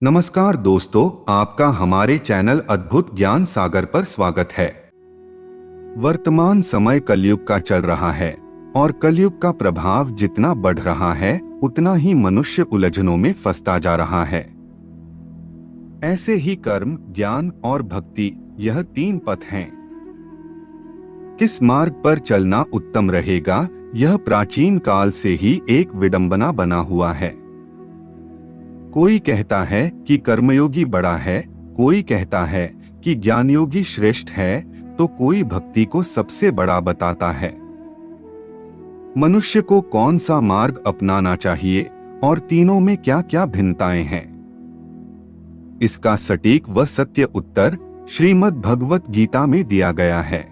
नमस्कार दोस्तों, आपका हमारे चैनल अद्भुत ज्ञान सागर पर स्वागत है। वर्तमान समय कलयुग का चल रहा है और कलयुग का प्रभाव जितना बढ़ रहा है उतना ही मनुष्य उलझनों में फंसता जा रहा है। ऐसे ही कर्म, ज्ञान और भक्ति, यह तीन पथ हैं। किस मार्ग पर चलना उत्तम रहेगा, यह प्राचीन काल से ही एक विडंबना बना हुआ है। कोई कहता है कि कर्मयोगी बड़ा है, कोई कहता है कि ज्ञानयोगी श्रेष्ठ है, तो कोई भक्ति को सबसे बड़ा बताता है। मनुष्य को कौन सा मार्ग अपनाना चाहिए और तीनों में क्या क्या भिन्नताएं हैं, इसका सटीक व सत्य उत्तर श्रीमद् भगवत गीता में दिया गया है।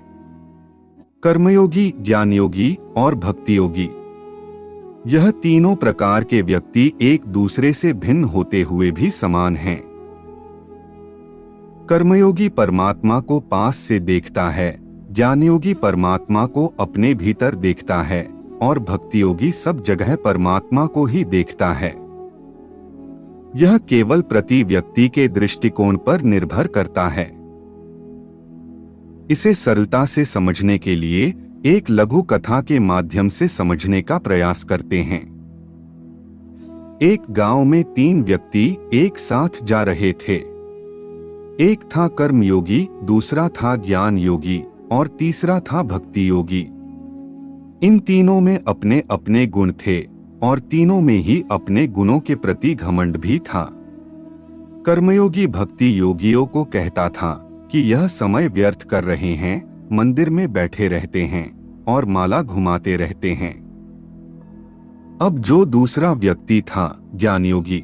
कर्मयोगी, ज्ञानयोगी और भक्ति योगी, यह तीनों प्रकार के व्यक्ति एक दूसरे से भिन्न होते हुए भी समान हैं। कर्मयोगी परमात्मा को पास से देखता है, ज्ञानयोगी परमात्मा को अपने भीतर देखता है और भक्ति योगी सब जगह परमात्मा को ही देखता है। यह केवल प्रति व्यक्ति के दृष्टिकोण पर निर्भर करता है। इसे सरलता से समझने के लिए एक लघु कथा के माध्यम से समझने का प्रयास करते हैं। एक गांव में तीन व्यक्ति एक साथ जा रहे थे। एक था कर्मयोगी, दूसरा था ज्ञान योगी और तीसरा था भक्ति योगी। इन तीनों में अपने अपने गुण थे और तीनों में ही अपने गुणों के प्रति घमंड भी था। कर्मयोगी भक्ति योगियों को कहता था कि यह समय व्यर्थ कर रहे हैं, मंदिर में बैठे रहते हैं और माला घुमाते रहते हैं। अब जो दूसरा व्यक्ति था ज्ञानयोगी,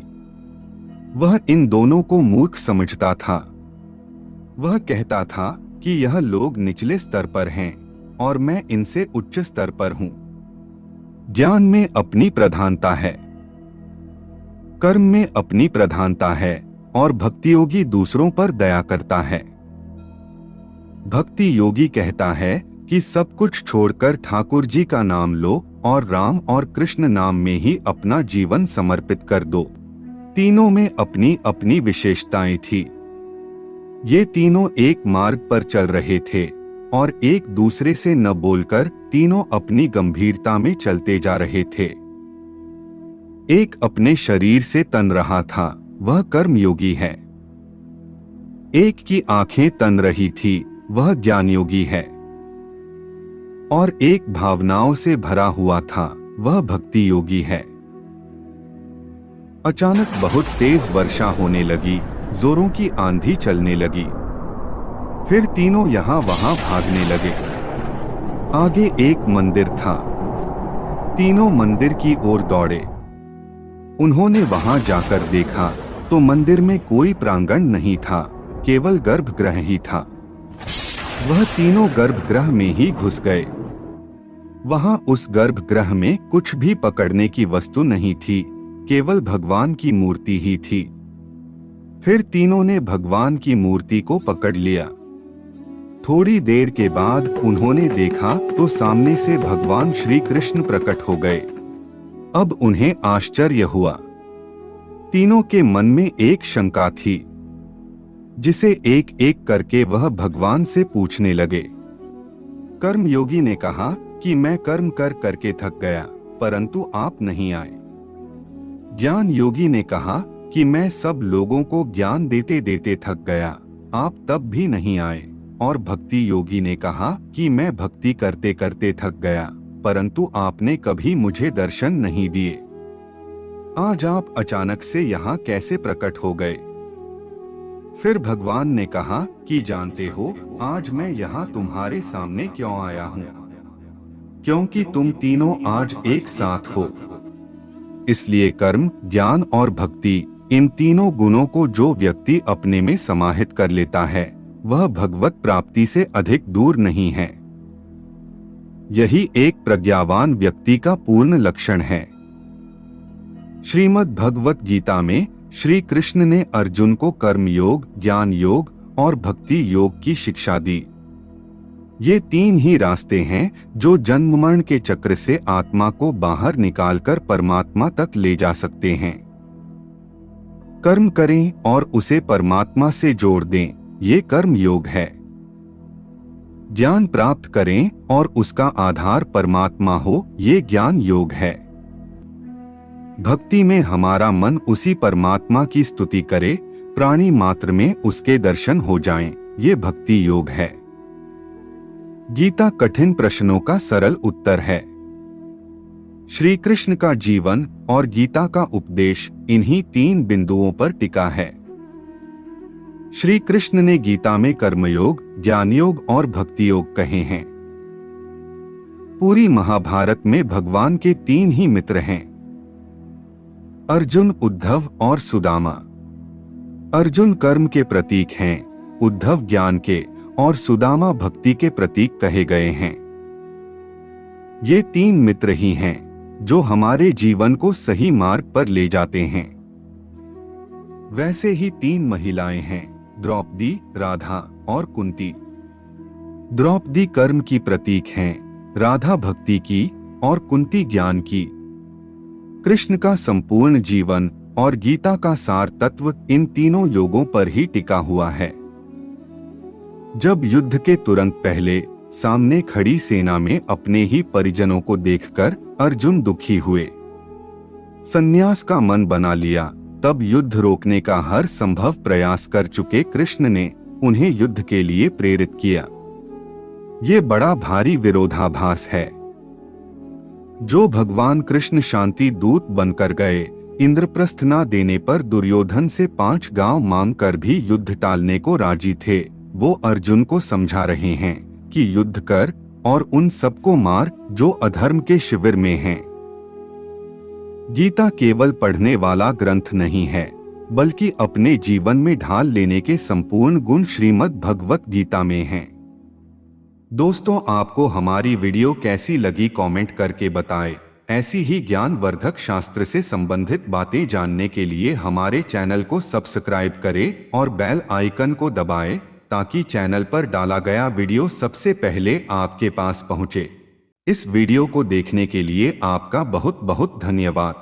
वह इन दोनों को मूर्ख समझता था। वह कहता था कि यह लोग निचले स्तर पर हैं और मैं इनसे उच्च स्तर पर हूं। ज्ञान में अपनी प्रधानता है, कर्म में अपनी प्रधानता है और भक्ति योगी दूसरों पर दया करता है। भक्ति योगी कहता है कि सब कुछ छोड़कर ठाकुर जी का नाम लो और राम और कृष्ण नाम में ही अपना जीवन समर्पित कर दो। तीनों में अपनी अपनी विशेषताएं थी। ये तीनों एक मार्ग पर चल रहे थे और एक दूसरे से न बोलकर तीनों अपनी गंभीरता में चलते जा रहे थे। एक अपने शरीर से तन रहा था, वह कर्मयोगी है। एक की आंखें तन रही थी, वह ज्ञानयोगी है। और एक भावनाओं से भरा हुआ था, वह भक्ति योगी है। अचानक बहुत तेज वर्षा होने लगी, जोरों की आंधी चलने लगी। फिर तीनों यहाँ वहां भागने लगे। आगे एक मंदिर था। तीनों मंदिर की ओर दौड़े। उन्होंने वहां जाकर देखा तो मंदिर में कोई प्रांगण नहीं था, केवल गर्भगृह ही था। वह तीनों गर्भगृह में ही घुस गए। वहां उस गर्भगृह में कुछ भी पकड़ने की वस्तु नहीं थी, केवल भगवान की मूर्ति ही थी। फिर तीनों ने भगवान की मूर्ति को पकड़ लिया। थोड़ी देर के बाद उन्होंने देखा तो सामने से भगवान श्री कृष्ण प्रकट हो गए। अब उन्हें आश्चर्य हुआ। तीनों के मन में एक शंका थी, जिसे एक एक करके वह भगवान से पूछने लगे। कर्मयोगी ने कहा कि मैं कर्म कर करके थक गया, परंतु आप नहीं आए। ज्ञान योगी ने कहा कि मैं सब लोगों को ज्ञान देते देते थक गया, आप तब भी नहीं आए। और भक्ति योगी ने कहा कि मैं भक्ति करते करते थक गया, परंतु आपने कभी मुझे दर्शन नहीं दिए। आज आप अचानक से यहाँ कैसे प्रकट हो गए? फिर भगवान ने कहा कि जानते हो, आज मैं यहाँ तुम्हारे सामने क्यों आया हूँ? क्योंकि तुम तीनों आज एक साथ हो। इसलिए कर्म, ज्ञान और भक्ति, इन तीनों गुणों को जो व्यक्ति अपने में समाहित कर लेता है, वह भगवत प्राप्ति से अधिक दूर नहीं है। यही एक प्रज्ञावान व्यक्ति का पूर्ण लक्षण है। श्रीमद् भगवत गीता में श्री कृष्ण ने अर्जुन को कर्म योग, ज्ञान योग और भक्ति योग की शिक्षा दी। ये तीन ही रास्ते हैं जो जन्म मरण के चक्र से आत्मा को बाहर निकालकर परमात्मा तक ले जा सकते हैं। कर्म करें और उसे परमात्मा से जोड़ दें, ये कर्म योग है। ज्ञान प्राप्त करें और उसका आधार परमात्मा हो, ये ज्ञान योग है। भक्ति में हमारा मन उसी परमात्मा की स्तुति करे, प्राणी मात्र में उसके दर्शन हो जाएं, ये भक्ति योग है। गीता कठिन प्रश्नों का सरल उत्तर है। श्री कृष्ण का जीवन और गीता का उपदेश इन्हीं 3 बिंदुओं पर टिका है। श्री कृष्ण ने गीता में कर्मयोग, ज्ञान योग और भक्ति योग कहे हैं। पूरी महाभारत में भगवान के 3 ही मित्र हैं, अर्जुन, उद्धव और सुदामा। अर्जुन कर्म के प्रतीक हैं, उद्धव ज्ञान के और सुदामा भक्ति के प्रतीक कहे गए हैं। ये 3 मित्र ही हैं जो हमारे जीवन को सही मार्ग पर ले जाते हैं। वैसे ही 3 महिलाएं हैं, द्रौपदी, राधा और कुंती। द्रौपदी कर्म की प्रतीक हैं, राधा भक्ति की और कुंती ज्ञान की। कृष्ण का संपूर्ण जीवन और गीता का सार तत्व इन तीनों योगों पर ही टिका हुआ है। जब युद्ध के तुरंत पहले सामने खड़ी सेना में अपने ही परिजनों को देखकर अर्जुन दुखी हुए, संन्यास का मन बना लिया, तब युद्ध रोकने का हर संभव प्रयास कर चुके कृष्ण ने उन्हें युद्ध के लिए प्रेरित किया। ये बड़ा भारी विरोधाभास है। जो भगवान कृष्ण शांति दूत बनकर गए, इंद्रप्रस्थ न देने पर दुर्योधन से 5 गांव मांगकर भी युद्ध टालने को राजी थे, वो अर्जुन को समझा रहे हैं कि युद्ध कर और उन सबको मार जो अधर्म के शिविर में हैं। गीता केवल पढ़ने वाला ग्रंथ नहीं है, बल्कि अपने जीवन में ढाल लेने के संपूर्ण गुण श्रीमद् भगवत गीता में हैं। दोस्तों, आपको हमारी वीडियो कैसी लगी कमेंट करके बताएं। ऐसी ही ज्ञानवर्धक शास्त्र से संबंधित बातें जानने के लिए हमारे चैनल को सब्सक्राइब करें और बेल आइकन को दबाएं, ताकि चैनल पर डाला गया वीडियो सबसे पहले आपके पास पहुंचे। इस वीडियो को देखने के लिए आपका बहुत बहुत धन्यवाद।